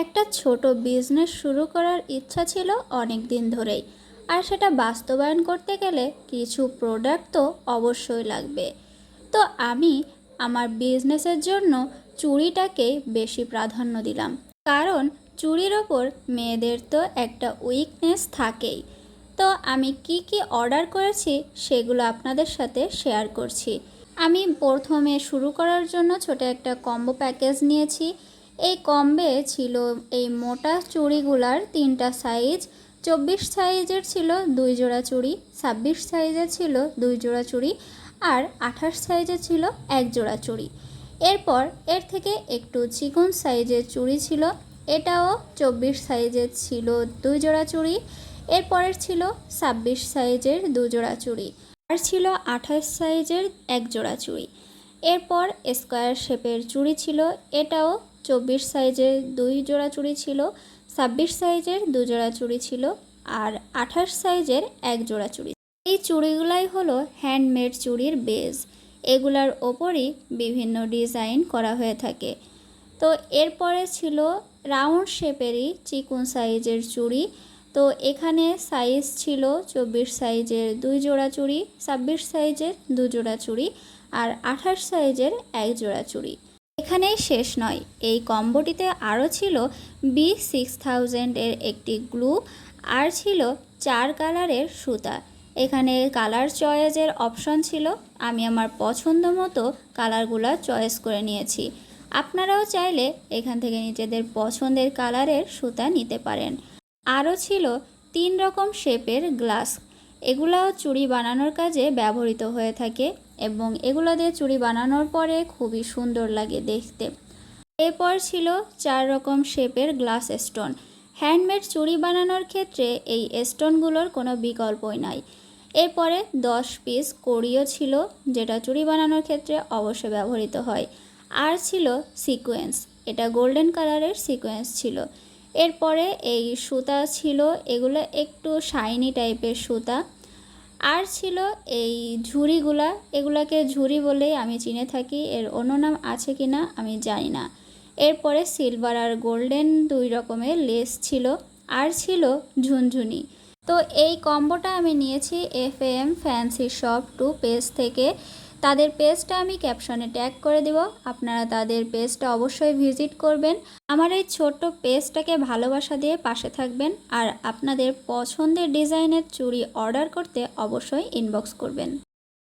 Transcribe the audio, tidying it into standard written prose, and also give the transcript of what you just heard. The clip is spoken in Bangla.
একটা ছোট বিজনেস শুরু করার ইচ্ছা ছিল অনেক দিন ধরেই। আর সেটা বাস্তবায়ন করতে গেলে কিছু প্রোডাক্ট তো অবশ্যই লাগবে। তো আমি আমার বিজনেসের জন্য চুড়িটাকেই বেশি প্রাধান্য দিলাম। কারণ চুড়ির ওপর মেয়েদের তো একটা উইকনেস থাকেই। তো আমি কি কি অর্ডার করেছি সেগুলো আপনাদের সাথে শেয়ার করছি। আমি প্রথমে শুরু করার জন্য ছোট একটা কম্বো প্যাকেজ নিয়েছি। এই কম্বে ছিল এই মোটা চুড়িগুলার 3টা সাইজ। 24 সাইজের ছিল 2 জোড়া চুড়ি, 26 সাইজের ছিল 2 জোড়া চুড়ি, আর 28 সাইজের ছিল 1 জোড়া চুড়ি। এরপর এর থেকে একটু চিকন সাইজের চুড়ি ছিল, এটাও 24 সাইজের ছিল 2 জোড়া চুড়ি। এরপরের ছিল 26 সাইজের 2 জোড়া চুড়ি, আর ছিল 28 সাইজের 1 জোড়া চুড়ি। এরপর স্কোয়ার শেপের চুড়ি ছিল, এটাও 24 সাইজের 2 জোড়া চুড়ি ছিল, 26 সাইজের 2 জোড়া চুড়ি ছিল, আর 28 সাইজের 1 জোড়া চুড়ি। এই চুড়িগুলাই হলো হ্যান্ডমেড চুড়ির বেজ। এগুলার ওপরই বিভিন্ন ডিজাইন করা হয়ে থাকে। তো এরপরে ছিল রাউন্ড শেপেরই চিকন সাইজের চুড়ি। তো এখানে সাইজ ছিল 24 সাইজের 2 জোড়া চুড়ি, 26 সাইজের 2 জোড়া চুড়ি, আর 28 সাইজের 1 জোড়া চুড়ি। এখানেই শেষ নয়, এই কম্বোটিতে আরও ছিল B6000 এর একটি গ্লু, আর ছিল 4 কালারের সুতা। এখানে কালার চয়েসের অপশন ছিল, আমি আমার পছন্দ মতো কালারগুলো চয়েস করে নিয়েছি। আপনারাও চাইলে এখান থেকে নিজেদের পছন্দের কালারের সুতা নিতে পারেন। আরও ছিল 3 রকম শেপের গ্লাস। এগুলাও চুড়ি বানানোর কাজে ব্যবহৃত হয়ে থাকে এবং এগুলো দিয়ে চুড়ি বানানোর পরে খুবই সুন্দর লাগে দেখতে। এরপর ছিল 4 রকম শেপের গ্লাস স্টোন। হ্যান্ডমেড চুড়ি বানানোর ক্ষেত্রে এই স্টোনগুলোর কোনো বিকল্পই নাই। এরপরে 10 পিস কড়িও ছিল, যেটা চুড়ি বানানোর ক্ষেত্রে অবশ্যই ব্যবহৃত হয়। আর ছিল সিকোয়েন্স, এটা গোল্ডেন কালারের সিকোয়েন্স ছিল। এরপরে এই সুতা ছিল, এগুলো একটু শাইনি টাইপের সুতা। আর ছিল এই ঝুড়িগুলা, এগুলাকে ঝুড়ি বলেই আমি চিনে থাকি, এর অন্য নাম আছে কি না আমি জানি না। এরপরে সিলভার আর গোল্ডেন 2 রকমের লেস ছিল, আর ছিল ঝুনঝুনি। তো এই কম্বোটা আমি নিয়েছি FAM ফ্যান্সি শপ 2 পেজ থেকে। তাদের পেজটা আমি ক্যাপশনে ট্যাগ করে দেব, আপনারা তাদের পেজটা অবশ্যই ভিজিট করবেন। আমার এই ছোট্ট পেজটাকে ভালোবাসা দিয়ে পাশে থাকবেন, আর আপনাদের পছন্দের ডিজাইনের চুড়ি অর্ডার করতে অবশ্যই ইনবক্স করবেন।